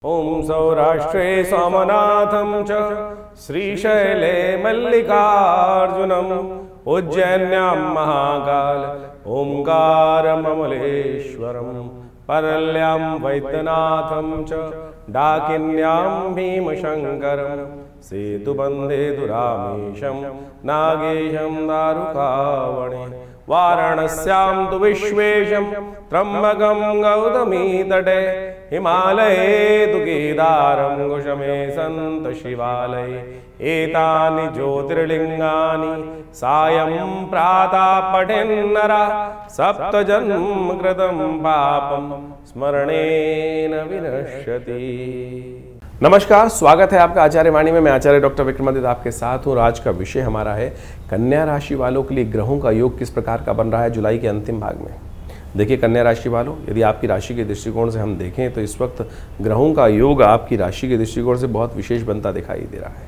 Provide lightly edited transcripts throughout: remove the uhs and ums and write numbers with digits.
ओम सौराष्ट्रे सोमनाथं च श्रीशैले मल्लिकार्जुनम् उज्जैन्यां महाकाल ओंकारममलेश्वरं परल्यां वैद्यनाथं च डाकिन्यां भीमशङ्करं सेतुबन्धे दुरामेशं नागेशं दारुकावणे वाराणस्यां तु विश्वेशं त्र्यम्बकं गौतमी तटे हिमालये तु केदारं कुशमे सन्त शिवालये एतानि ज्योतिर्लिङ्गानि सायं प्रातः पठेन्नरः सप्तजन्म कृतं पापं स्मरणेन विनश्यति। नमस्कार, स्वागत है आपका आचार्य वाणी में। मैं आचार्य डॉक्टर विक्रमादित्य आपके साथ हूँ। आज का विषय हमारा है कन्या राशि वालों के लिए ग्रहों का योग किस प्रकार का बन रहा है जुलाई के अंतिम भाग में। देखिए कन्या राशि वालों, यदि आपकी राशि के दृष्टिकोण से हम देखें तो इस वक्त ग्रहों का योग आपकी राशि के दृष्टिकोण से बहुत विशेष बनता दिखाई दे रहा है।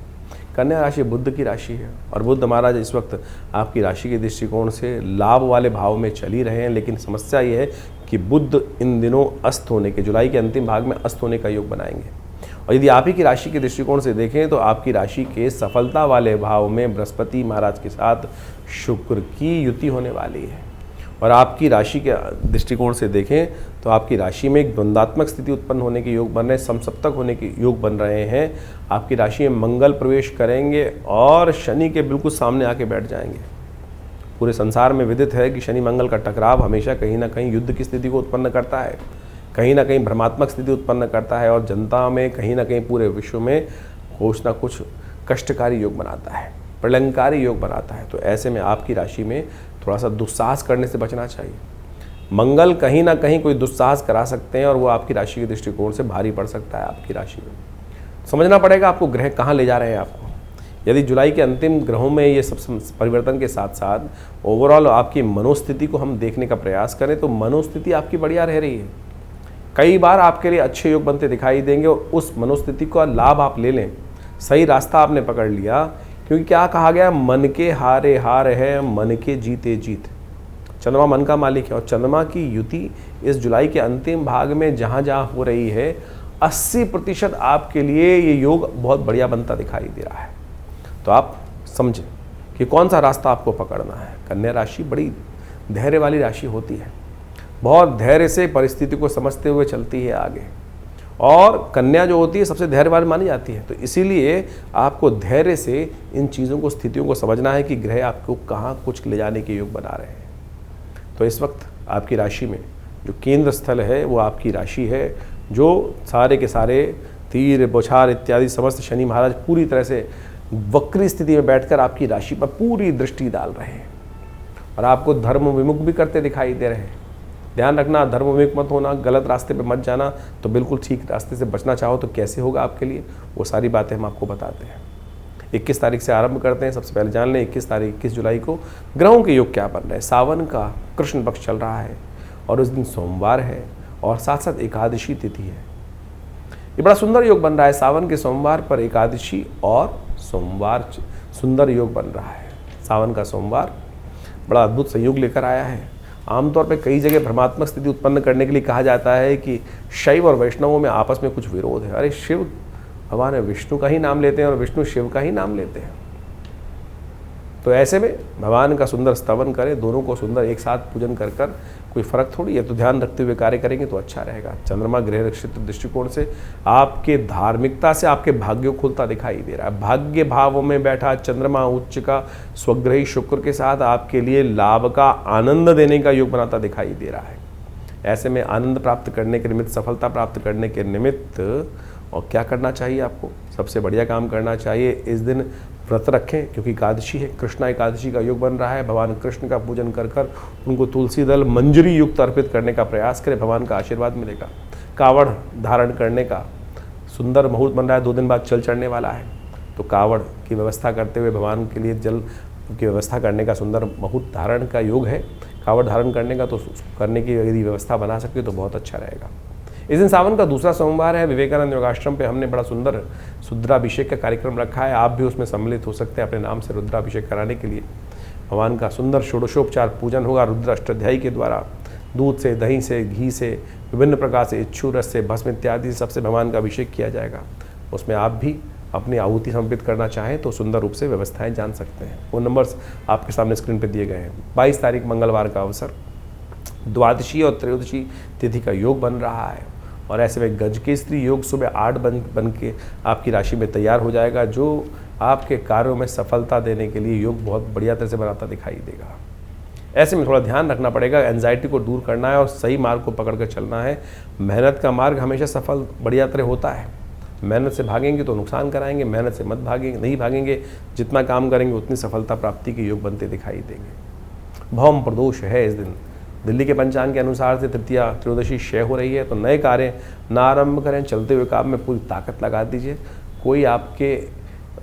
कन्या राशि बुध की राशि है और बुध महाराज इस वक्त आपकी राशि के दृष्टिकोण से लाभ वाले भाव में चल ही रहे हैं, लेकिन समस्या ये है कि बुध इन दिनों अस्त होने के, जुलाई के अंतिम भाग में अस्त होने का योग बनाएंगे। और यदि आप ही की राशि के दृष्टिकोण से देखें तो आपकी राशि के सफलता वाले भाव में बृहस्पति महाराज के साथ शुक्र की युति होने वाली है। और आपकी राशि के दृष्टिकोण से देखें तो आपकी राशि में एक द्वंद्वात्मक स्थिति उत्पन्न होने के योग बन रहे हैं, समसप्तक होने के योग बन रहे हैं। आपकी राशि में मंगल प्रवेश करेंगे और शनि के बिल्कुल सामने आके बैठ जाएंगे। पूरे संसार में विदित है कि शनि मंगल का टकराव हमेशा कहीं ना कहीं युद्ध की स्थिति को उत्पन्न करता है, कहीं ना कहीं भ्रमात्मक स्थिति उत्पन्न करता है और जनता में कहीं ना कहीं पूरे विश्व में कुछ ना कुछ कष्टकारी योग बनाता है, प्रलंकारी योग बनाता है। तो ऐसे में आपकी राशि में थोड़ा सा दुस्साहस करने से बचना चाहिए। मंगल कहीं ना कहीं कोई दुस्साहस करा सकते हैं और वो आपकी राशि के दृष्टिकोण से भारी पड़ सकता है। आपकी राशि में समझना पड़ेगा आपको ग्रह कहाँ ले जा रहे हैं आपको। यदि जुलाई के अंतिम ग्रहों में ये सब परिवर्तन के साथ साथ ओवरऑल आपकी मनोस्थिति को हम देखने का प्रयास करें तो मनोस्थिति आपकी बढ़िया रह रही है। कई बार आपके लिए अच्छे योग बनते दिखाई देंगे और उस मनोस्थिति का लाभ आप ले लें। सही रास्ता आपने पकड़ लिया, क्योंकि क्या कहा गया, मन के हारे हार है, मन के जीते जीत। चंद्रमा मन का मालिक है और चंद्रमा की युति इस जुलाई के अंतिम भाग में जहां जहां हो रही है 80% आपके लिए ये योग बहुत बढ़िया बनता दिखाई दे रहा है। तो आप समझें कि कौन सा रास्ता आपको पकड़ना है। कन्या राशि बड़ी धैर्य वाली राशि होती है, बहुत धैर्य से परिस्थिति को समझते हुए चलती है आगे, और कन्या जो होती है सबसे धैर्य वाली मानी जाती है। तो इसीलिए आपको धैर्य से इन चीज़ों को, स्थितियों को समझना है कि ग्रह आपको कहाँ कुछ ले जाने के योग बना रहे हैं। तो इस वक्त आपकी राशि में जो केंद्र स्थल है वो आपकी राशि है, जो सारे के सारे तीर बौछार इत्यादि समस्त शनि महाराज पूरी तरह से वक्री स्थिति में बैठकर आपकी राशि पर पूरी दृष्टि डाल रहे हैं और आपको धर्म विमुख भी करते दिखाई दे रहे हैं। ध्यान रखना, धर्म विमुख मत होना, गलत रास्ते पे मत जाना। तो बिल्कुल ठीक रास्ते से बचना चाहो तो कैसे होगा आपके लिए, वो सारी बातें हम आपको बताते हैं। 21 तारीख से आरंभ करते हैं। सबसे पहले जान लें 21 जुलाई को ग्रहों के योग क्या बन रहे हैं। सावन का कृष्ण पक्ष चल रहा है और उस दिन सोमवार है और साथ साथ एकादशी तिथि है। ये बड़ा सुंदर योग बन रहा है। सावन के सोमवार पर एकादशी और सोमवार सुंदर योग बन रहा है। सावन का सोमवार बड़ा अद्भुत संयोग लेकर आया है। आमतौर पे कई जगह भ्रमात्मक स्थिति उत्पन्न करने के लिए कहा जाता है कि शैव और वैष्णवों में आपस में कुछ विरोध है। अरे शिव भगवान विष्णु का ही नाम लेते हैं और विष्णु शिव का ही नाम लेते हैं। तो ऐसे में भगवान का सुंदर स्तवन करें, दोनों को सुंदर एक साथ पूजन कर कर कोई फर्क थोड़ी है। तो ध्यान रखते हुए कार्य करेंगे तो अच्छा रहेगा। चंद्रमा गृह नक्षत्र दृष्टिकोण से आपके धार्मिकता से आपके भाग्य खुलता दिखाई दे रहा है। भाग्य भाव में बैठा चंद्रमा उच्च का स्वग्रही शुक्र के साथ आपके लिए लाभ का आनंद देने का योग बनाता दिखाई दे रहा है। ऐसे में आनंद प्राप्त करने के निमित्त, सफलता प्राप्त करने के निमित्त और क्या करना चाहिए आपको, सबसे बढ़िया काम करना चाहिए, इस दिन व्रत रखें, क्योंकि एकादशी है। कृष्णा एकादशी का योग बन रहा है। भगवान कृष्ण का पूजन कर कर उनको तुलसी दल मंजरी युक्त अर्पित करने का प्रयास करें, भगवान का आशीर्वाद मिलेगा। कावड़ धारण करने का सुंदर मुहूर्त बन रहा है, 2 दिन बाद चल चढ़ने वाला है। तो कावड़ की व्यवस्था करते हुए भगवान के लिए जल की व्यवस्था करने का सुंदर मुहूर्त धारण का योग है। कावड़ धारण करने का तो करने की यदि व्यवस्था बना सके तो बहुत अच्छा रहेगा। इस दिन सावन का दूसरा सोमवार है। विवेकानंद योगाश्रम पे हमने बड़ा सुंदर रुद्राभिषेक का कार्यक्रम रखा है। आप भी उसमें सम्मिलित हो सकते हैं अपने नाम से रुद्राभिषेक कराने के लिए। भगवान का सुंदर षोडशोपचार पूजन होगा रुद्र अष्टाध्यायी के द्वारा। दूध से, दही से, घी से, विभिन्न प्रकार से, इच्छू रस से, भस्म इत्यादि सबसे भगवान का अभिषेक किया जाएगा। उसमें आप भी अपनी आहुति समर्पित करना चाहें तो सुंदर रूप से व्यवस्थाएं जान सकते हैं। वो नंबर्स आपके सामने स्क्रीन पर दिए गए हैं। 22 तारीख मंगलवार का अवसर, द्वादशी और त्रयोदशी तिथि का योग बन रहा है और ऐसे में गजकेसरी योग सुबह 8 बन के आपकी राशि में तैयार हो जाएगा, जो आपके कार्यों में सफलता देने के लिए योग बहुत बढ़िया तरह से बनाता दिखाई देगा। ऐसे में थोड़ा ध्यान रखना पड़ेगा, एंजाइटी को दूर करना है और सही मार्ग को पकड़ कर चलना है। मेहनत का मार्ग हमेशा सफल बढ़िया तरह होता है। मेहनत से भागेंगे तो नुकसान कराएंगे, मेहनत से मत भागेंगे, नहीं भागेंगे, जितना काम करेंगे उतनी सफलता प्राप्ति के योग बनते दिखाई देंगे। भौम प्रदोष है इस दिन। दिल्ली के पंचांग के अनुसार से तृतीया त्रयोदशी क्षय हो रही है, तो नए कार्य ना आरंभ करें, चलते हुए काम में पूरी ताकत लगा दीजिए। कोई आपके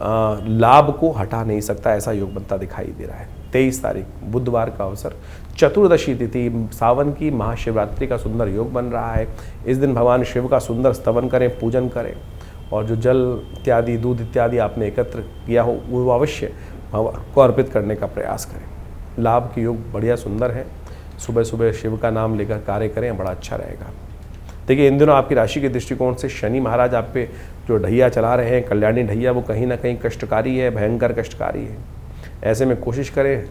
लाभ को हटा नहीं सकता, ऐसा योग बनता दिखाई दे रहा है। 23 तारीख बुधवार का अवसर, चतुर्दशी तिथि, सावन की महाशिवरात्रि का सुंदर योग बन रहा है। इस दिन भगवान शिव का सुंदर स्तवन करें, पूजन करें और जो जल इत्यादि, दूध इत्यादि आपने एकत्र किया हो वो अवश्य भगवान को अर्पित करने का प्रयास करें। लाभ के योग बढ़िया सुंदर है। सुबह सुबह शिव का नाम लेकर कार्य करें, बड़ा अच्छा रहेगा। देखिए, इन दिनों आपकी राशि के दृष्टिकोण से शनि महाराज आप पे जो ढैया चला रहे हैं, कल्याणी ढैया, वो कहीं ना कहीं कष्टकारी है, भयंकर कष्टकारी है। ऐसे में कोशिश करें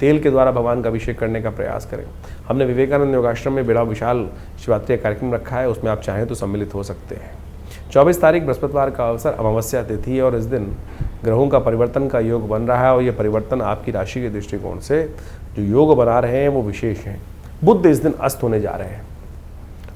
तेल के द्वारा भगवान का अभिषेक करने का प्रयास करें। हमने विवेकानंद योगाश्रम में बड़ा विशाल शिवरात्रि कार्यक्रम रखा है, उसमें आप चाहें तो सम्मिलित हो सकते हैं। 24 तारीख बृहस्पतिवार का अवसर, अमावस्या तिथि है और इस दिन ग्रहों का परिवर्तन का योग बन रहा है और ये परिवर्तन आपकी राशि के दृष्टिकोण से जो योग बना रहे हैं वो विशेष हैं। बुध इस दिन अस्त होने जा रहे हैं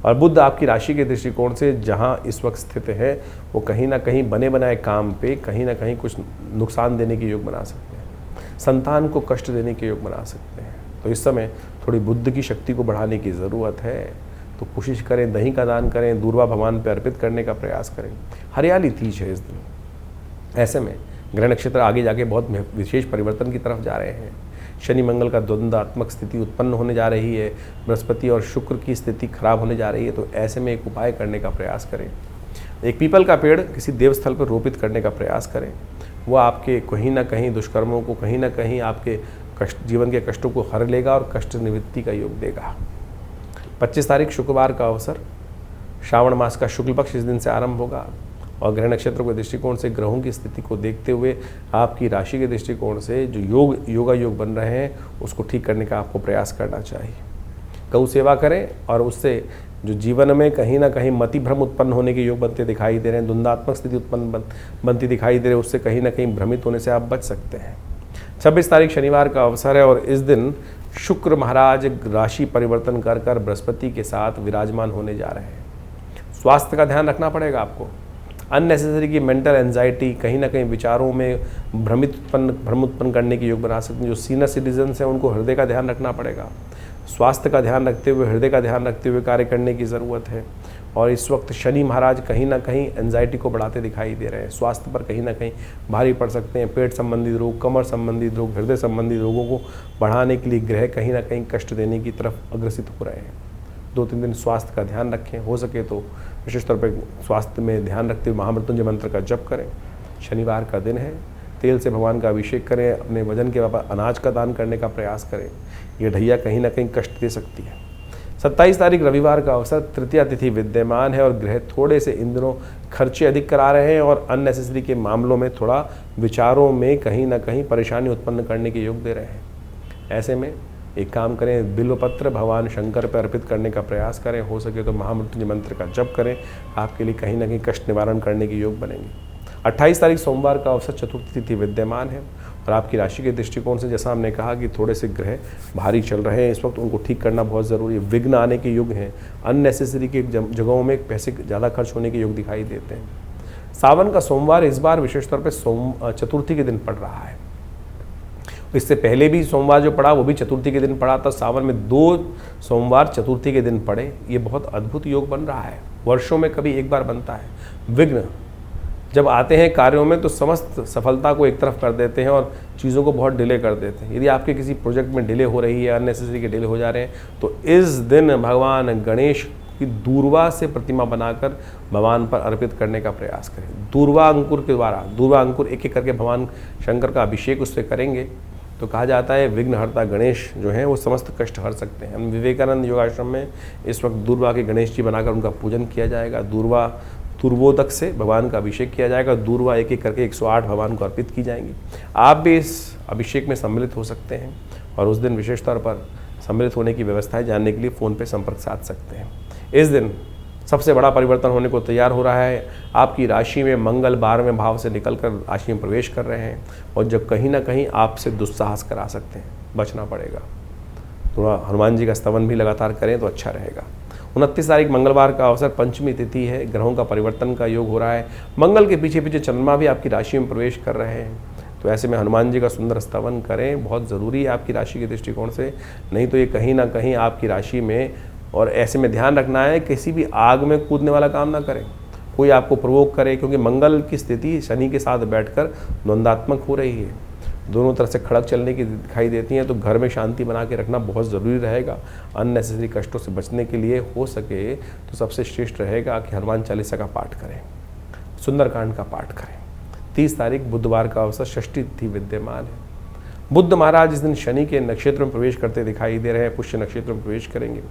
और बुध आपकी राशि के दृष्टिकोण से जहाँ इस वक्त स्थित है वो कहीं ना कहीं बने बनाए काम पे कहीं ना कहीं कुछ नुकसान देने के योग बना सकते हैं, संतान को कष्ट देने के योग बना सकते हैं। तो इस समय थोड़ी बुद्ध की शक्ति को बढ़ाने की ज़रूरत है, तो कोशिश करें दही का दान करें, दूर्वा भगवान पर अर्पित करने का प्रयास करें। हरियाली तीज है इस दिन। ऐसे में ग्रह नक्षत्र आगे जाके बहुत विशेष परिवर्तन की तरफ जा रहे हैं। शनि मंगल का द्वंद्वात्मक स्थिति उत्पन्न होने जा रही है, बृहस्पति और शुक्र की स्थिति खराब होने जा रही है। तो ऐसे में एक उपाय करने का प्रयास करें। एक पीपल का पेड़ किसी देवस्थल पर रोपित करने का प्रयास करें। वो आपके कहीं ना कहीं दुष्कर्मों को, कहीं ना कहीं आपके जीवन के कष्टों को हर लेगा और कष्ट निवृत्ति का योग देगा। 25 तारीख शुक्रवार का अवसर, श्रावण मास का शुक्ल पक्ष इस दिन से आरंभ होगा और ग्रह नक्षत्रों के दृष्टिकोण से ग्रहों की स्थिति को देखते हुए आपकी राशि के दृष्टिकोण से जो योगा योग बन रहे हैं उसको ठीक करने का आपको प्रयास करना चाहिए। गौ सेवा करें और उससे जो जीवन में कहीं ना कहीं मति भ्रम उत्पन्न होने के योग बनते दिखाई दे रहे हैं, द्वंद्वात्मक स्थिति उत्पन्न बनती दिखाई दे रही है, उससे कहीं ना कहीं भ्रमित होने से आप बच सकते हैं। 26 तारीख शनिवार का अवसर है और इस दिन शुक्र महाराज राशि परिवर्तन कर कर बृहस्पति के साथ विराजमान होने जा रहे हैं। स्वास्थ्य का ध्यान रखना पड़ेगा आपको। अननेसेसरी की मेंटल एंजाइटी, कहीं ना कहीं विचारों में भ्रम उत्पन्न करने की योग बना सकते हैं। जो सीनियर सिटीजन्स हैं उनको हृदय का ध्यान रखना पड़ेगा। स्वास्थ्य का ध्यान रखते हुए, हृदय का ध्यान रखते हुए कार्य करने की ज़रूरत है। और इस वक्त शनि महाराज कहीं ना कहीं एंजाइटी को बढ़ाते दिखाई दे रहे हैं। स्वास्थ्य पर कहीं ना कहीं भारी पड़ सकते हैं। पेट संबंधित रोग, कमर संबंधित रोग, हृदय संबंधित रोगों को बढ़ाने के लिए ग्रह कहीं ना कहीं कष्ट देने की तरफ अग्रसित हो रहे हैं। 2-3 दिन स्वास्थ्य का ध्यान रखें। हो सके तो विशेष तौर पर स्वास्थ्य में ध्यान रखते हुए महामृत्युंजय मंत्र का जप करें। शनिवार का दिन है, तेल से भगवान का अभिषेक करें। अपने वजन के बाबा अनाज का दान करने का प्रयास करें। ये ढैया कहीं ना कहीं कष्ट दे सकती है। 27 तारीख रविवार का अवसर, तृतीया तिथि विद्यमान है और ग्रह थोड़े से इन दिनों खर्चे अधिक करा रहे हैं और अननेसेसरी के मामलों में थोड़ा विचारों में कहीं ना कहीं परेशानी उत्पन्न करने के योग दे रहे हैं। ऐसे में एक काम करें, बिल्वपत्र भगवान शंकर पर अर्पित करने का प्रयास करें। हो सके तो महामृत्युंजय मंत्र का जप करें, आपके लिए कहीं ना कहीं कष्ट निवारण करने के योग बनेंगे। 28 तारीख सोमवार का अवसर, चतुर्थी तिथि विद्यमान है और आपकी राशि के दृष्टिकोण से जैसा हमने कहा कि थोड़े से ग्रह भारी चल रहे हैं इस वक्त, उनको ठीक करना बहुत ज़रूरी है। विघ्न आने के युग हैं, अननेसेसरी के जगहों में पैसे ज़्यादा खर्च होने के योग दिखाई देते हैं। सावन का सोमवार इस बार विशेष तौर पर चतुर्थी के दिन पड़ रहा है। इससे पहले भी सोमवार जो पड़ा वो भी चतुर्थी के दिन पड़ा था। सावन में 2 सोमवार चतुर्थी के दिन पड़े, ये बहुत अद्भुत योग बन रहा है। वर्षों में कभी एक बार बनता है। विघ्न जब आते हैं कार्यों में तो समस्त सफलता को एक तरफ कर देते हैं और चीज़ों को बहुत डिले कर देते हैं। यदि आपके किसी प्रोजेक्ट में डिले हो रही है, अननेसेसरी के डिले हो जा रहे हैं, तो इस दिन भगवान गणेश की दूर्वा से प्रतिमा बनाकर भगवान पर अर्पित करने का प्रयास करें। दूर्वा अंकुर के द्वारा, दूर्वा अंकुर एक एक करके भगवान शंकर का अभिषेक उससे करेंगे तो कहा जाता है विघ्नहर्ता गणेश जो हैं वो समस्त कष्ट हर सकते हैं। हम विवेकानंद योगाश्रम में इस वक्त दूर्वा के गणेश जी बनाकर उनका पूजन किया जाएगा। तुर्वोदक से भगवान का अभिषेक किया जाएगा। दूर्वा एक एक करके 108 भगवान को अर्पित की जाएंगी। आप भी इस अभिषेक में सम्मिलित हो सकते हैं और उस दिन विशेष तौर पर सम्मिलित होने की व्यवस्थाएं जानने के लिए फ़ोन पे संपर्क साध सकते हैं। इस दिन सबसे बड़ा परिवर्तन होने को तैयार हो रहा है। आपकी राशि में मंगल 12वें भाव से निकलकर राशि में प्रवेश कर रहे हैं और जब कहीं ना कहीं आपसे दुस्साहस करा सकते हैं, बचना पड़ेगा। थोड़ा हनुमान जी का स्तवन भी लगातार करें तो अच्छा रहेगा। 29 तारीख मंगलवार का अवसर, पंचमी तिथि है, ग्रहों का परिवर्तन का योग हो रहा है। मंगल के पीछे पीछे चंद्रमा भी आपकी राशि में प्रवेश कर रहे हैं, तो ऐसे में हनुमान जी का सुंदर स्तवन करें, बहुत ज़रूरी है आपकी राशि के दृष्टिकोण से। नहीं तो ये कहीं ना कहीं आपकी राशि में, और ऐसे में ध्यान रखना है किसी भी आग में कूदने वाला काम ना करें, कोई आपको प्रवोक करे, क्योंकि मंगल की स्थिति शनि के साथ बैठकर द्वंद्वात्मक हो रही है, दोनों तरफ से खड़क चलने की दिखाई देती हैं। तो घर में शांति बना के रखना बहुत ज़रूरी रहेगा। अननेसेसरी कष्टों से बचने के लिए हो सके तो सबसे श्रेष्ठ रहेगा कि हनुमान चालीसा का पाठ करें, सुंदरकांड का पाठ करें। 30 तारीख बुधवार का अवसर, षष्ठी तिथि विद्यमान है। बुद्ध महाराज इस दिन शनि के नक्षत्र में प्रवेश करते दिखाई दे रहे हैं, पुष्य नक्षत्र में प्रवेश करेंगे।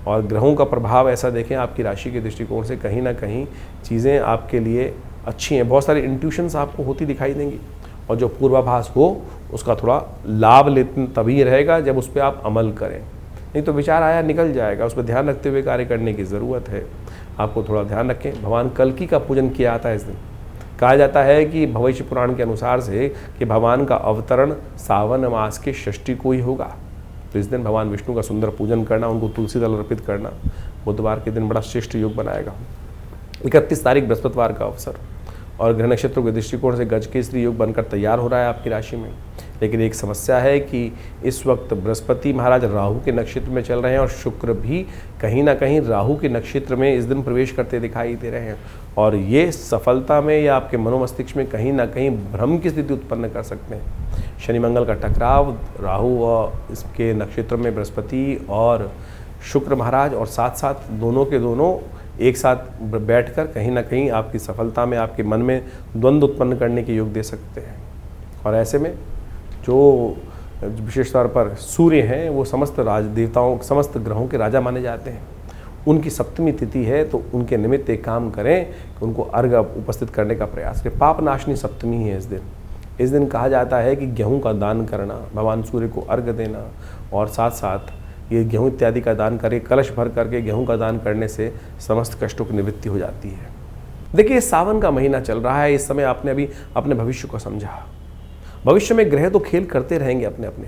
और ग्रहों का प्रभाव ऐसा देखें आपकी राशि के दृष्टिकोण से कहीं ना कहीं चीज़ें आपके लिए अच्छी हैं। बहुत सारी इंट्यूशंस आपको होती दिखाई देंगी और जो पूर्वाभास हो उसका थोड़ा लाभ लेते तभी रहेगा जब उस पर आप अमल करें, नहीं तो विचार आया निकल जाएगा। उस पर ध्यान रखते हुए कार्य करने की ज़रूरत है। आपको थोड़ा ध्यान रखें। भगवान कल्कि का पूजन किया जाता है इस दिन। कहा जाता है कि भविष्य पुराण के अनुसार से कि भगवान का अवतरण सावन मास के षष्ठी को ही होगा, तो इस दिन भगवान विष्णु का सुंदर पूजन करना, उनको तुलसी दल अर्पित करना बुधवार के दिन बड़ा श्रेष्ठ योग बनाएगा। 31 तारीख बृहस्पतिवार का अवसर और ग्रह नक्षत्रों के दृष्टिकोण से गजकेसरी योग बनकर तैयार हो रहा है आपकी राशि में। लेकिन एक समस्या है कि इस वक्त बृहस्पति महाराज राहु के नक्षत्र में चल रहे हैं और शुक्र भी कहीं ना कहीं राहु के नक्षत्र में इस दिन प्रवेश करते दिखाई दे रहे हैं, और ये सफलता में या आपके मनोमस्तिष्क में कहीं ना कहीं भ्रम की स्थिति उत्पन्न कर सकते हैं। शनि मंगल का टकराव, राहु और इसके नक्षत्र में बृहस्पति और शुक्र महाराज, और साथ साथ दोनों के दोनों एक साथ बैठकर कहीं ना कहीं आपकी सफलता में, आपके मन में द्वंद्व उत्पन्न करने के योग दे सकते हैं। और ऐसे में जो विशेष तौर पर सूर्य हैं वो समस्त राजदेवताओं, समस्त ग्रहों के राजा माने जाते हैं। उनकी सप्तमी तिथि है, तो उनके निमित्त एक काम करें कि उनको अर्घ उपस्थित करने का प्रयास करें। पाप नाशनी सप्तमी है इस दिन कहा जाता है कि गेहूं का दान करना, भगवान सूर्य को अर्घ देना, और साथ साथ ये गेहूं इत्यादि का दान करके, कलश भर करके गेहूं का दान करने से समस्त कष्टों की निवृत्ति हो जाती है। देखिए, सावन का महीना चल रहा है, इस समय आपने अभी अपने भविष्य को समझा। भविष्य में ग्रह तो खेल करते रहेंगे, अपने अपने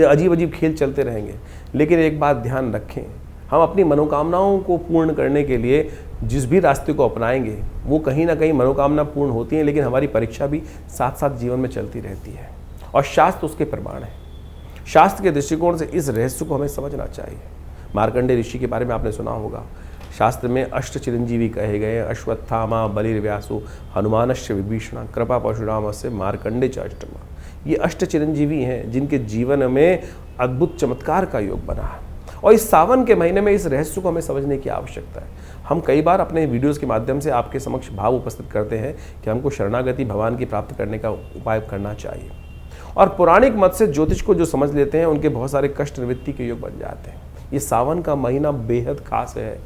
अजीब अजीब खेल चलते रहेंगे, लेकिन एक बात ध्यान रखें, हम अपनी मनोकामनाओं को पूर्ण करने के लिए जिस भी रास्ते को अपनाएंगे वो कहीं ना कहीं मनोकामना पूर्ण होती है, लेकिन हमारी परीक्षा भी साथ साथ जीवन में चलती रहती है, और शास्त्र उसके प्रमाण है। शास्त्र के दृष्टिकोण से इस रहस्य को हमें समझना चाहिए। मार्कंडेय ऋषि के बारे में आपने सुना होगा। शास्त्र में अष्ट चिरंजीवी कहे गए, अश्वत्थामा, बलिर्व्यासो, हनुमानश्च विभीषण, कृपा परशुराम से मार्कंडे च अष्टमा। ये अष्ट चिरंजीवी हैं जिनके जीवन में अद्भुत चमत्कार का योग बना है, और इस सावन के महीने में इस रहस्य को हमें समझने की आवश्यकता है। हम कई बार अपने वीडियोस के माध्यम से आपके समक्ष भाव उपस्थित करते हैं कि हमको शरणागति भगवान की प्राप्त करने का उपाय करना चाहिए, और पौराणिक मत से ज्योतिष को जो समझ लेते हैं उनके बहुत सारे कष्ट निवृत्ति के योग बन जाते हैं। ये सावन का महीना बेहद खास है,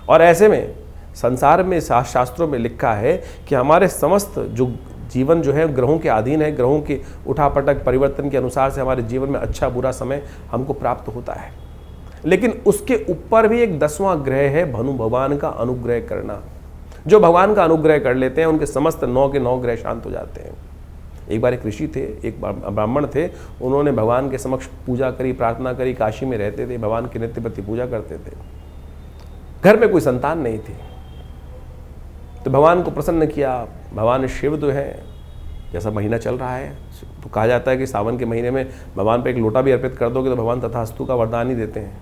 और ऐसे में संसार में शास्त्रों में लिखा है कि हमारे समस्त जो जीवन जो है ग्रहों के अधीन है, ग्रहों के उठापटक परिवर्तन के अनुसार से हमारे जीवन में अच्छा बुरा समय हमको प्राप्त होता है। लेकिन उसके ऊपर भी एक 10वां ग्रह है, भनु भगवान का अनुग्रह करना। जो भगवान का अनुग्रह कर लेते हैं उनके समस्त 9 के 9 ग्रह शांत हो जाते हैं। एक बार एक ऋषि थे, एक ब्राह्मण थे, उन्होंने भगवान के समक्ष पूजा करी, प्रार्थना करी, काशी में रहते थे, भगवान की नित्य प्रति पूजा करते थे। घर में कोई संतान नहीं थी, तो भगवान को प्रसन्न किया। भगवान शिव जो है, जैसा महीना चल रहा है तो कहा जाता है कि सावन के महीने में भगवान पे एक लोटा भी अर्पित कर दोगे तो भगवान तथास्तु का वरदान ही देते हैं।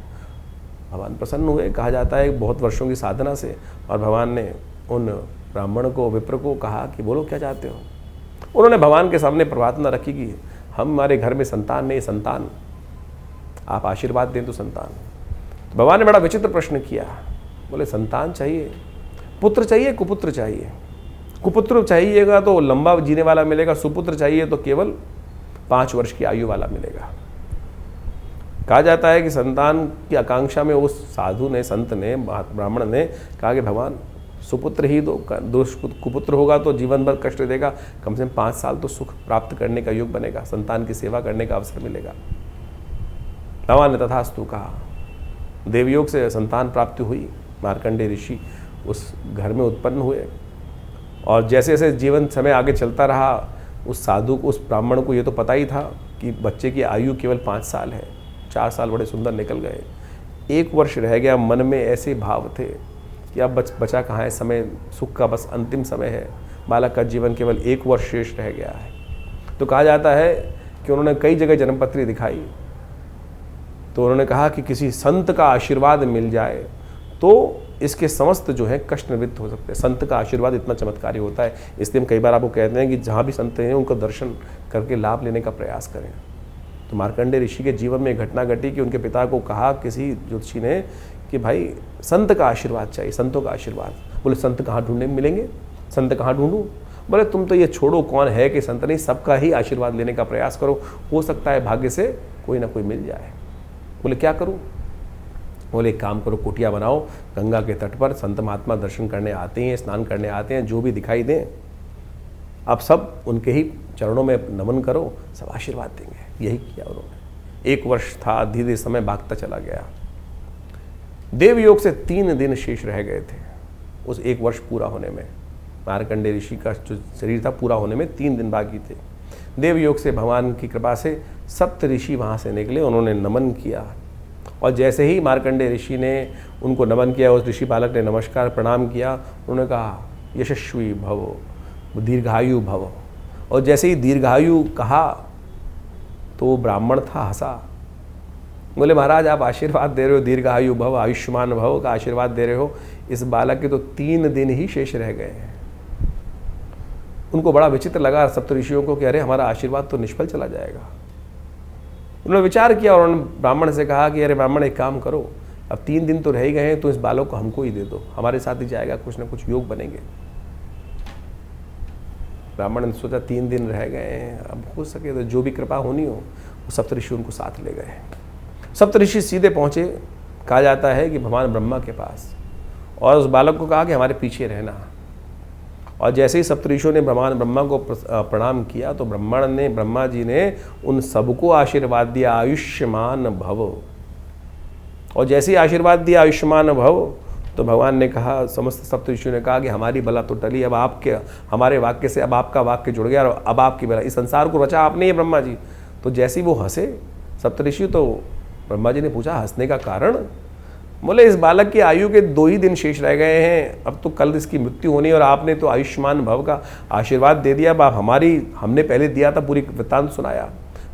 भगवान प्रसन्न हुए, कहा जाता है बहुत वर्षों की साधना से, और भगवान ने उन ब्राह्मण को, विप्र को कहा कि बोलो क्या चाहते हो। उन्होंने भगवान के सामने प्रार्थना रखी कि हमारे घर में संतान नहीं, संतान आप आशीर्वाद दें तो संतान। तो भगवान ने बड़ा विचित्र प्रश्न किया, बोले संतान चाहिए, पुत्र चाहिए, कुपुत्र चाहिए। कुपुत्र चाहिएगा तो लंबा जीने वाला मिलेगा, सुपुत्र चाहिए तो केवल 5 वर्ष की आयु वाला मिलेगा। कहा जाता है कि संतान की आकांक्षा में उस साधु ने, संत ने, ब्राह्मण ने कहा कि भगवान सुपुत्र ही दो, कुपुत्र होगा तो जीवन भर कष्ट देगा, कम से कम 5 साल तो सुख प्राप्त करने का योग बनेगा, संतान की सेवा करने का अवसर मिलेगा। भगवान ने तथास्तु कहा। देवयोग से संतान प्राप्ति हुई। मार्कंडेय ऋषि उस घर में उत्पन्न हुए और जैसे जैसे जीवन समय आगे चलता रहा, उस साधु को, उस ब्राह्मण को ये तो पता ही था कि बच्चे की आयु केवल 5 साल है। 4 साल बड़े सुंदर निकल गए, 1 वर्ष रह गया। मन में ऐसे भाव थे कि अब बचा कहाँ है, समय सुख का बस अंतिम समय है, बालक का जीवन केवल 1 वर्ष शेष रह गया है। तो कहा जाता है कि उन्होंने कई जगह जन्मपत्री दिखाई, तो उन्होंने कहा कि किसी संत का आशीर्वाद मिल जाए तो इसके समस्त जो है कष्ट निवृत्त हो सकते हैं। संत का आशीर्वाद इतना चमत्कारी होता है, इसलिए हम कई बार आपको कहते हैं कि जहाँ भी संत हैं उनको दर्शन करके लाभ लेने का प्रयास करें। तो मार्कंडेय ऋषि के जीवन में घटना घटी कि उनके पिता को कहा किसी ज्योतिषी ने कि भाई संत का आशीर्वाद चाहिए, संतों का आशीर्वाद। बोले संत कहाँ ढूंढने मिलेंगे, संत कहाँ ढूंढूं? बोले तुम तो ये छोड़ो कौन है कि संत, नहीं, सबका ही आशीर्वाद लेने का प्रयास करो, हो सकता है भाग्य से कोई ना कोई मिल जाए। बोले क्या करूं? बोले एक काम करो, कुटिया बनाओ गंगा के तट पर, संत महात्मा दर्शन करने आते हैं, स्नान करने आते हैं, जो भी दिखाई दें आप सब उनके ही चरणों में नमन करो, सब आशीर्वाद देंगे। यही किया उन्होंने। 1 वर्ष था, धीरे धीरे समय भागता चला गया। देवयोग से 3 दिन शेष रह गए थे उस 1 वर्ष पूरा होने में। मार्कंडेय ऋषि का जो शरीर था पूरा होने में 3 दिन बाकी थे। देवयोग से भगवान की कृपा से 7 ऋषि वहाँ से निकले, उन्होंने नमन किया और जैसे ही मार्कंडेय ऋषि ने उनको नमन किया, उस ऋषि बालक ने नमस्कार प्रणाम किया, उन्होंने कहा यशस्वी भव, दीर्घायु भव। और जैसे ही दीर्घायु कहा तो वो ब्राह्मण था, हंसा। बोले महाराज आप आशीर्वाद दे रहे हो, दीर्घायु भव, आयुष्मान भव का आशीर्वाद दे रहे हो, इस बालक के तो 3 दिन ही शेष रह गए हैं। उनको बड़ा विचित्र लगा सप्तऋषियों को कि अरे हमारा आशीर्वाद तो निष्फल चला जाएगा। उन्होंने विचार किया और उन्होंने ब्राह्मण से कहा कि अरे ब्राह्मण एक काम करो, अब 3 दिन तो रह ही गए हैं तो इस बालक को हमको ही दे दो, हमारे साथ ही जाएगा, कुछ ना कुछ योग बनेंगे। ब्राह्मण ने सोचा 3 दिन रह गए हैं, अब हो सके तो जो भी कृपा होनी हो, वो सप्तऋषि उनको साथ ले गए। सप्तऋषि सीधे पहुँचे, कहा जाता है कि भगवान ब्रह्मा के पास, और उस बालक को कहा कि हमारे पीछे रहना। और जैसे ही सप्तऋषियों ने भगवान ब्रह्मा को प्रणाम किया तो ब्रह्मा जी ने उन सबको आशीर्वाद दिया आयुष्मान भव। और जैसे ही आशीर्वाद दिया आयुष्मान भव तो भगवान ने कहा, समस्त सप्तऋषियों ने कहा कि हमारी बला तो टली, अब आपके हमारे वाक्य से अब आपका वाक्य जुड़ गया और अब आपकी बला, इस संसार को रचा आपने ही ब्रह्मा जी। तो जैसे ही वो हंसे सप्तऋषि, तो ब्रह्मा जी ने पूछा हंसने का कारण? बोले इस बालक की आयु के 2 ही दिन शेष रह गए हैं, अब तो कल इसकी मृत्यु होनी, और आपने तो आयुष्मान भव का आशीर्वाद दे दिया। अब आप हमने पहले दिया था, पूरी वृत्तांत सुनाया,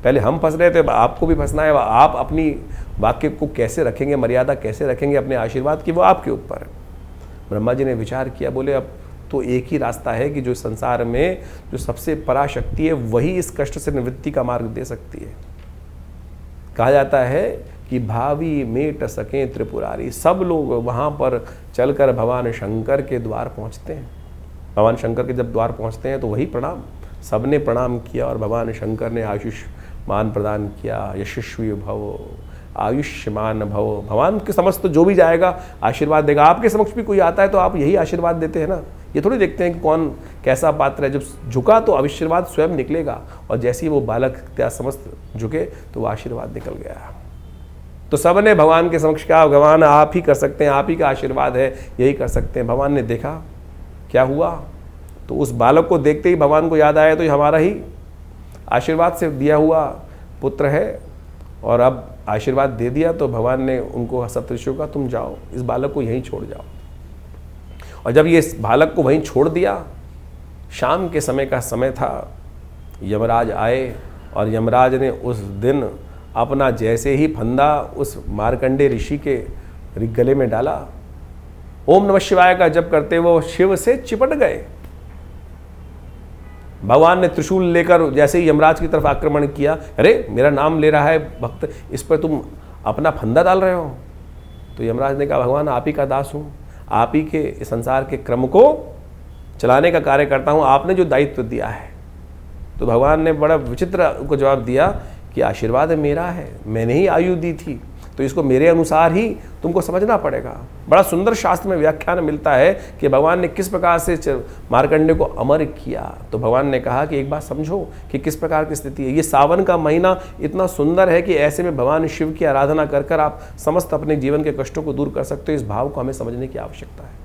पहले हम फंस रहे थे, आपको भी फंसना है। आप अपनी वाक्य को कैसे रखेंगे, मर्यादा कैसे रखेंगे अपने आशीर्वाद की, वो आपके ऊपर है। ब्रह्मा जी ने विचार किया, बोले अब तो एक ही रास्ता है कि जो संसार में जो सबसे पराशक्ति है वही इस कष्ट से निवृत्ति का मार्ग दे सकती है। कहा जाता है कि भावी मेट सकें त्रिपुरारी, सब लोग वहाँ पर चलकर भगवान शंकर के द्वार पहुँचते हैं। भगवान शंकर के जब द्वार पहुँचते हैं तो वही प्रणाम, सबने प्रणाम किया और भगवान शंकर ने आयुष्मान प्रदान किया, यशस्वी भव, आयुष्मान भव। भगवान के समस्त जो भी जाएगा आशीर्वाद देगा। आपके समक्ष भी कोई आता है तो आप यही आशीर्वाद देते हैं ना, ये थोड़ी देखते हैं कि कौन कैसा पात्र है। जब झुका तो आशीर्वाद स्वयं निकलेगा, और जैसे ही वो बालक त्या समस्त झुके तो वो आशीर्वाद निकल गया। तो सबने भगवान के समक्ष कहा भगवान आप ही कर सकते हैं, आप ही का आशीर्वाद है, यही कर सकते हैं। भगवान ने देखा क्या हुआ, तो उस बालक को देखते ही भगवान को याद आया तो ये हमारा ही आशीर्वाद से दिया हुआ पुत्र है, और अब आशीर्वाद दे दिया। तो भगवान ने उनको सप्तऋषियों का तुम जाओ, इस बालक को यहीं छोड़ जाओ। और जब ये इस बालक को वहीं छोड़ दिया, शाम के समय का समय था, यमराज आए और यमराज ने उस दिन अपना जैसे ही फंदा उस मार्कंडेय ऋषि के गले में डाला, ओम नमः शिवाय का जप करते वो शिव से चिपट गए। भगवान ने त्रिशूल लेकर जैसे ही यमराज की तरफ आक्रमण किया, अरे मेरा नाम ले रहा है भक्त, इस पर तुम अपना फंदा डाल रहे हो। तो यमराज ने कहा भगवान आप ही का दास हूँ, आप ही के संसार के क्रम को चलाने का कार्य करता हूँ, आपने जो दायित्व दिया है तो भगवान ने बड़ा विचित्र उनको जवाब दिया कि आशीर्वाद मेरा है, मैंने ही आयु दी थी, तो इसको मेरे अनुसार ही तुमको समझना पड़ेगा। बड़ा सुंदर शास्त्र में व्याख्यान मिलता है कि भगवान ने किस प्रकार से मार्कंडेय को अमर किया। तो भगवान ने कहा कि एक बात समझो कि किस प्रकार की स्थिति है। ये सावन का महीना इतना सुंदर है कि ऐसे में भगवान शिव की आराधना कर कर आप समस्त अपने जीवन के कष्टों को दूर कर सकते हो। इस भाव को हमें समझने की आवश्यकता है।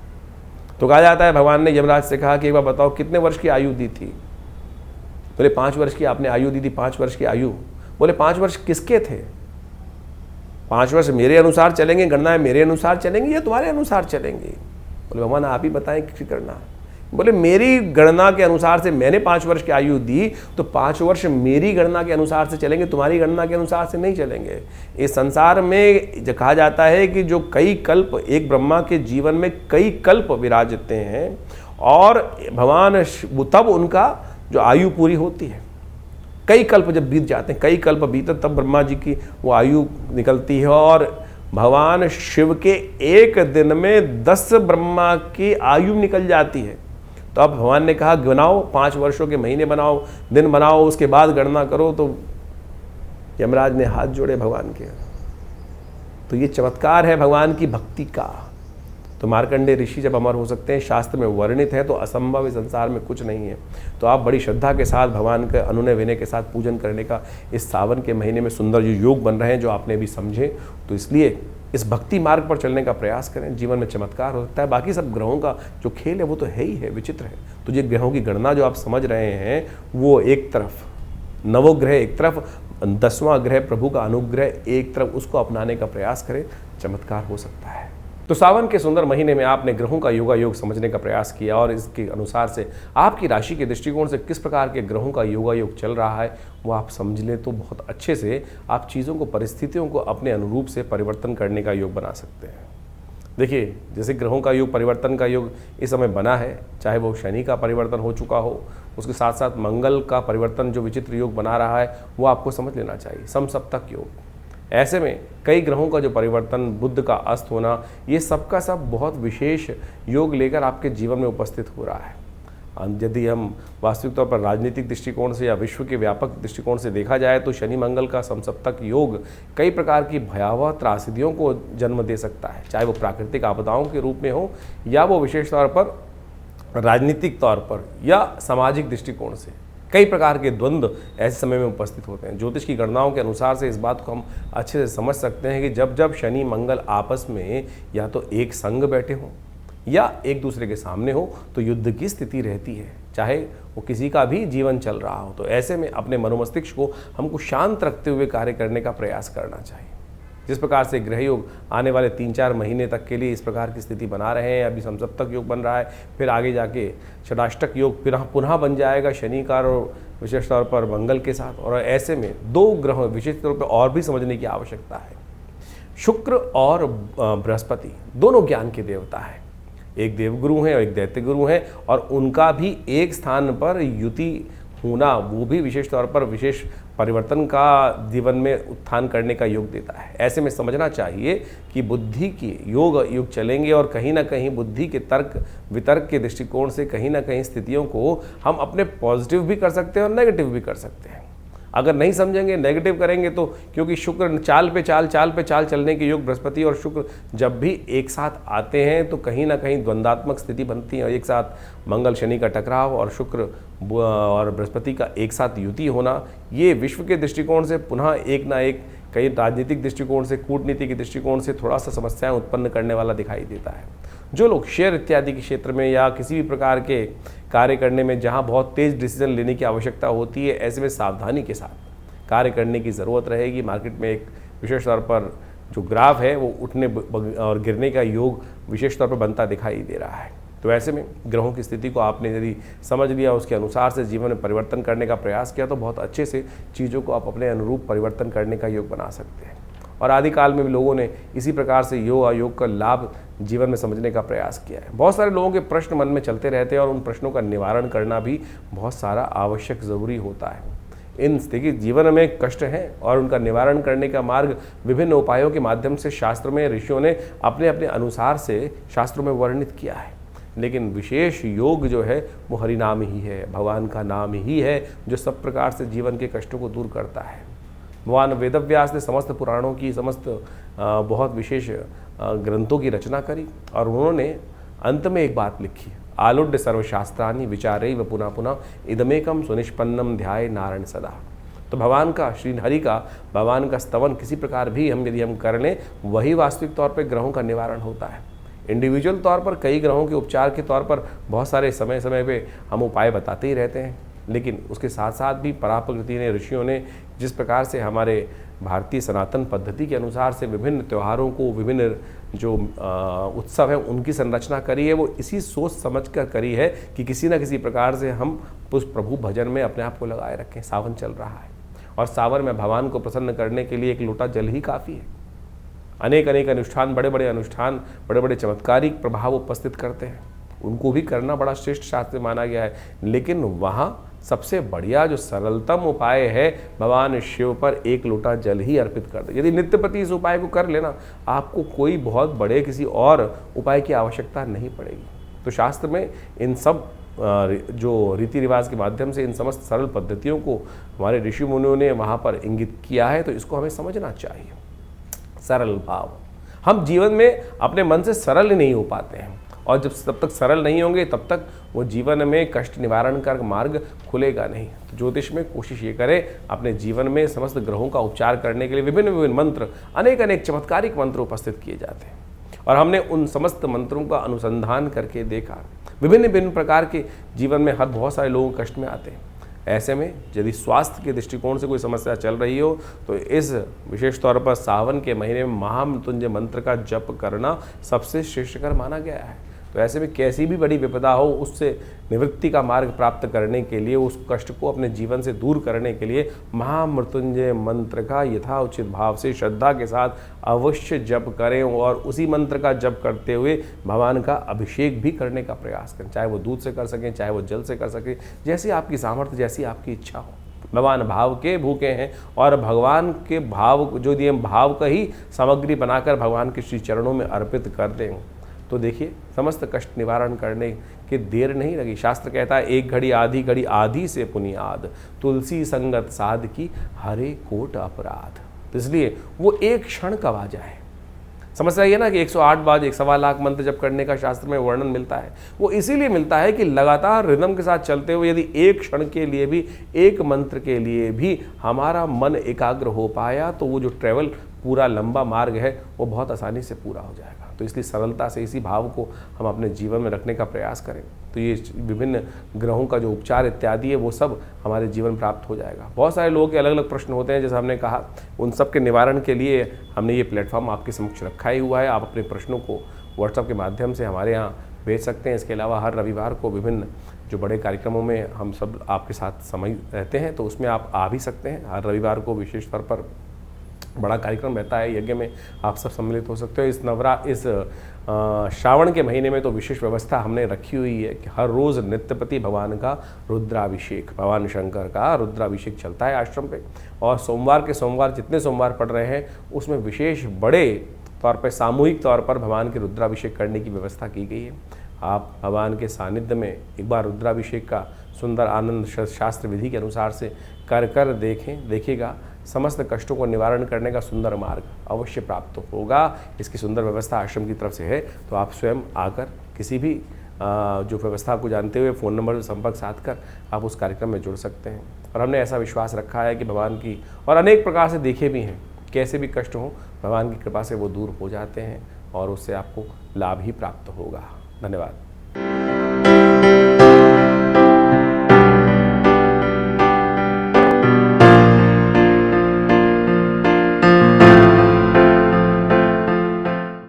तो कहा जाता है भगवान ने यमराज से कहा कि एक बार बताओ कितने वर्ष की आयु दी थी। बोले 5 वर्ष की आपने आयु दी थी। 5 वर्ष की आयु। बोले 5 वर्ष किसके थे? 5 वर्ष मेरे अनुसार चलेंगे, गणनाएं मेरे अनुसार चलेंगी या तुम्हारे अनुसार चलेंगी? बोले भगवान आप ही बताएं किसकी गणना। बोले मेरी गणना के अनुसार से मैंने 5 वर्ष की आयु दी, तो 5 वर्ष मेरी गणना के अनुसार से चलेंगे, तुम्हारी गणना के अनुसार से नहीं चलेंगे। इस संसार में कहा जाता है कि जो कई कल्प, एक ब्रह्मा के जीवन में कई कल्प विराजते हैं और भगवान तब उनका जो आयु पूरी होती है। कई कल्प जब बीत जाते हैं, कई कल्प बीते तब ब्रह्मा जी की वो आयु निकलती है और भगवान शिव के एक दिन में 10 ब्रह्मा की आयु निकल जाती है। तो अब भगवान ने कहा गिनाओ, 5 वर्षों के महीने बनाओ, दिन बनाओ, उसके बाद गणना करो। तो यमराज ने हाथ जोड़े भगवान के। तो ये चमत्कार है भगवान की भक्ति का। तो मार्कंडेय ऋषि जब अमर हो सकते हैं, शास्त्र में वर्णित है, तो असंभव इस संसार में कुछ नहीं है। तो आप बड़ी श्रद्धा के साथ भगवान के अनुनय विनय के साथ पूजन करने का इस सावन के महीने में सुंदर जो योग बन रहे हैं, जो आपने भी समझे, तो इसलिए इस भक्ति मार्ग पर चलने का प्रयास करें। जीवन में चमत्कार हो सकता है। बाकी सब ग्रहों का जो खेल है वो तो है ही है, विचित्र है। तो ये ग्रहों की गणना जो आप समझ रहे हैं वो एक तरफ, नवोग्रह एक तरफ, 10वां ग्रह प्रभु का अनुग्रह एक तरफ, उसको अपनाने का प्रयास करें, चमत्कार हो सकता है। तो सावन के सुंदर महीने में आपने ग्रहों का योगायोग समझने का प्रयास किया और इसके अनुसार से आपकी राशि के दृष्टिकोण से किस प्रकार के ग्रहों का योगायोग चल रहा है वो आप समझ लें, तो बहुत अच्छे से आप चीज़ों को, परिस्थितियों को अपने अनुरूप से परिवर्तन करने का योग बना सकते हैं। देखिए, जैसे ग्रहों का योग, परिवर्तन का योग इस समय बना है, चाहे वो शनि का परिवर्तन हो चुका हो, उसके साथ साथ मंगल का परिवर्तन जो विचित्र योग बना रहा है वो आपको समझ लेना चाहिए, समसप्तक योग। ऐसे में कई ग्रहों का जो परिवर्तन, बुध का अस्त होना, ये सबका सब बहुत विशेष योग लेकर आपके जीवन में उपस्थित हो रहा है। यदि हम वास्तविक तौर पर राजनीतिक दृष्टिकोण से या विश्व के व्यापक दृष्टिकोण से देखा जाए तो शनि मंगल का समसप्तक योग कई प्रकार की भयावह त्रासदियों को जन्म दे सकता है, चाहे वो प्राकृतिक आपदाओं के रूप में हो या वो विशेष तौर पर राजनीतिक तौर पर या सामाजिक दृष्टिकोण से। कई प्रकार के द्वंद्व ऐसे समय में उपस्थित होते हैं। ज्योतिष की गणनाओं के अनुसार से इस बात को हम अच्छे से समझ सकते हैं कि जब जब शनि मंगल आपस में या तो एक संग बैठे हों या एक दूसरे के सामने हो तो युद्ध की स्थिति रहती है, चाहे वो किसी का भी जीवन चल रहा हो। तो ऐसे में अपने मनोमस्तिष्क को हमको शांत रखते हुए कार्य करने का प्रयास करना चाहिए। जिस प्रकार से ग्रह योग आने वाले 3-4 महीने तक के लिए इस प्रकार की स्थिति बना रहे हैं, अभी समसप्तक योग बन रहा है, फिर आगे जाके षडाष्टक योग पुनः बन जाएगा शनि का और विशेष तौर पर मंगल के साथ। और ऐसे में 2 ग्रह विशेष तौर पर और भी समझने की आवश्यकता है। शुक्र और बृहस्पति दोनों ज्ञान के देवता हैं, एक देवगुरु हैं और एक दैत्य गुरु हैं, और उनका भी एक स्थान पर युति होना वो भी विशेष तौर पर विशेष परिवर्तन का जीवन में उत्थान करने का योग देता है। ऐसे में समझना चाहिए कि बुद्धि की युग चलेंगे और कहीं ना कहीं बुद्धि के तर्क वितर्क के दृष्टिकोण से कहीं ना कहीं स्थितियों को हम अपने पॉजिटिव भी कर सकते हैं और नेगेटिव भी कर सकते हैं। अगर नहीं समझेंगे, नेगेटिव करेंगे तो, क्योंकि शुक्र चाल पे चाल चलने के योग, बृहस्पति और शुक्र जब भी एक साथ आते हैं तो कहीं ना कहीं द्वंद्वात्मक स्थिति बनती है। और एक साथ मंगल शनि का टकराव और शुक्र और बृहस्पति का एक साथ युति होना, ये विश्व के दृष्टिकोण से पुनः एक ना एक, कई राजनीतिक दृष्टिकोण से, कूटनीति के दृष्टिकोण से थोड़ा सा समस्याएं उत्पन्न करने वाला दिखाई देता है। जो लोग शेयर इत्यादि के क्षेत्र में या किसी भी प्रकार के कार्य करने में जहां बहुत तेज डिसीजन लेने की आवश्यकता होती है, ऐसे में सावधानी के साथ कार्य करने की ज़रूरत रहेगी। मार्केट में एक विशेष तौर पर जो ग्राफ है वो उठने और गिरने का योग विशेष तौर पर बनता दिखाई दे रहा है। तो ऐसे में ग्रहों की स्थिति को आपने यदि समझ लिया, उसके अनुसार से जीवन में परिवर्तन करने का प्रयास किया, तो बहुत अच्छे से चीज़ों को आप अपने अनुरूप परिवर्तन करने का योग बना सकते हैं। और आदिकाल में भी लोगों ने इसी प्रकार से योग अयोग का लाभ जीवन में समझने का प्रयास किया है। बहुत सारे लोगों के प्रश्न मन में चलते रहते हैं और उन प्रश्नों का निवारण करना भी बहुत सारा आवश्यक ज़रूरी होता है। इन स्थिति जीवन में कष्ट हैं और उनका निवारण करने का मार्ग विभिन्न उपायों के माध्यम से शास्त्र में ऋषियों ने अपने अपने अनुसार से शास्त्रों में वर्णित किया है। लेकिन विशेष योग जो है वो हरिनाम ही है, भगवान का नाम ही है जो सब प्रकार से जीवन के कष्टों को दूर करता है। भगवान वेदव्यास ने समस्त पुराणों की, समस्त बहुत विशेष ग्रंथों की रचना करी और उन्होंने अंत में एक बात लिखी, आलुड्य सर्वशास्त्रानि विचारैव पुनः पुनः इदमेकम सुनिष्पन्नम ध्याये नारायण सदा। तो भगवान का, श्री हरि का, भगवान का स्तवन किसी प्रकार भी यदि हम कर लें, वही वास्तविक तौर पर ग्रहों का निवारण होता है। इंडिविजुअल तौर पर कई ग्रहों के उपचार के तौर पर बहुत सारे समय समय पे हम उपाय बताते ही रहते हैं, लेकिन उसके साथ साथ भी पराप्रकृति ने, ऋषियों ने जिस प्रकार से हमारे भारतीय सनातन पद्धति के अनुसार से विभिन्न त्योहारों को, विभिन्न जो उत्सव है उनकी संरचना करी है, वो इसी सोच समझ कर करी है कि किसी न किसी प्रकार से हम उस प्रभु भजन में अपने आप को लगाए रखें। सावन चल रहा है और सावन में भगवान को प्रसन्न करने के लिए एक लोटा जल ही काफ़ी है। अनेक अनेक अनुष्ठान, बड़े बड़े अनुष्ठान, बड़े बड़े चमत्कारिक प्रभाव उपस्थित करते हैं, उनको भी करना बड़ा श्रेष्ठ शास्त्र माना गया है। लेकिन वहाँ सबसे बढ़िया जो सरलतम उपाय है, भगवान शिव पर एक लोटा जल ही अर्पित कर दे। यदि नित्यप्रति इस उपाय को कर लेना, आपको कोई बहुत बड़े किसी और उपाय की आवश्यकता नहीं पड़ेगी। तो शास्त्र में इन सब जो रीति रिवाज के माध्यम से इन समस्त सरल पद्धतियों को हमारे ऋषि मुनियों ने वहाँ पर इंगित किया है, तो इसको हमें समझना चाहिए। सरल भाव, हम जीवन में अपने मन से सरल नहीं हो पाते हैं, और जब तक सरल नहीं होंगे तब तक वो जीवन में कष्ट निवारण का मार्ग खुलेगा नहीं। तो ज्योतिष में कोशिश ये करें अपने जीवन में समस्त ग्रहों का उपचार करने के लिए विभिन्न विभिन्न मंत्र, अनेक अनेक चमत्कारिक मंत्र उपस्थित किए जाते हैं, और हमने उन समस्त मंत्रों का अनुसंधान करके देखा। विभिन्न विभिन्न प्रकार के जीवन में हर बहुत सारे लोग कष्ट में आते हैं। ऐसे में यदि स्वास्थ्य के दृष्टिकोण से कोई समस्या चल रही हो, तो इस विशेष तौर पर सावन के महीने में महामृत्युंजय मंत्र का जप करना सबसे श्रेष्ठकर माना गया है। तो ऐसे में कैसी भी बड़ी विपदा हो, उससे निवृत्ति का मार्ग प्राप्त करने के लिए, उस कष्ट को अपने जीवन से दूर करने के लिए महामृत्युंजय मंत्र का यथाउचित भाव से श्रद्धा के साथ अवश्य जप करें, और उसी मंत्र का जप करते हुए भगवान का अभिषेक भी करने का प्रयास करें। चाहे वो दूध से कर सकें, चाहे वो जल से कर सकें, जैसी आपकी सामर्थ्य, जैसी आपकी इच्छा हो। भगवान भाव के भूखे हैं, और भगवान के भाव जो दिए भाव का ही सामग्री बनाकर भगवान के श्री चरणों में अर्पित कर दें, तो देखिए समस्त कष्ट निवारण करने की देर नहीं लगी। शास्त्र कहता है, एक घड़ी आधी घड़ी आधी से पुनियाद, तुलसी संगत साध की हरे कोट अपराध। तो इसलिए वो एक क्षण कब आ जाए। समस्या ये ना कि 108 बार 1.25 लाख मंत्र जप करने का शास्त्र में वर्णन मिलता है, वो इसीलिए मिलता है कि लगातार रिदम के साथ चलते हुए यदि एक क्षण के लिए भी, एक मंत्र के लिए भी हमारा मन एकाग्र हो पाया, तो वो जो ट्रैवल पूरा लंबा मार्ग है वो बहुत आसानी से पूरा हो जाएगा। तो इसलिए सरलता से इसी भाव को हम अपने जीवन में रखने का प्रयास करें, तो ये विभिन्न ग्रहों का जो उपचार इत्यादि है वो सब हमारे जीवन प्राप्त हो जाएगा। बहुत सारे लोगों के अलग अलग प्रश्न होते हैं, जैसे हमने कहा, उन सब के निवारण के लिए हमने ये प्लेटफॉर्म आपके समक्ष रखा ही हुआ है। आप अपने प्रश्नों को व्हाट्सएप के माध्यम से हमारे यहाँ भेज सकते हैं। इसके अलावा हर रविवार को विभिन्न जो बड़े कार्यक्रमों में हम सब आपके साथ समय रहते हैं, तो उसमें आप आ भी सकते हैं। हर रविवार को विशेष तौर पर बड़ा कार्यक्रम रहता है, यज्ञ में आप सब सम्मिलित हो सकते हो। इस श्रावण के महीने में तो विशेष व्यवस्था हमने रखी हुई है कि हर रोज़ नित्यपति भगवान का रुद्राभिषेक, भगवान शंकर का रुद्राभिषेक चलता है आश्रम पे, और सोमवार के सोमवार जितने सोमवार पड़ रहे हैं उसमें विशेष बड़े तौर पर, सामूहिक तौर पर भगवान के रुद्राभिषेक करने की व्यवस्था की गई है। आप भगवान के सानिध्य में एक बार रुद्राभिषेक का सुंदर आनंद शास्त्र विधि के अनुसार से कर देखिएगा, समस्त कष्टों को निवारण करने का सुंदर मार्ग अवश्य प्राप्त होगा। इसकी सुंदर व्यवस्था आश्रम की तरफ से है, तो आप स्वयं आकर किसी भी जो व्यवस्था को जानते हुए फ़ोन नंबर से संपर्क साध कर आप उस कार्यक्रम में जुड़ सकते हैं। और हमने ऐसा विश्वास रखा है कि भगवान की, और अनेक प्रकार से देखे भी हैं, कैसे भी कष्ट हों भगवान की कृपा से वो दूर हो जाते हैं और उससे आपको लाभ ही प्राप्त होगा। धन्यवाद।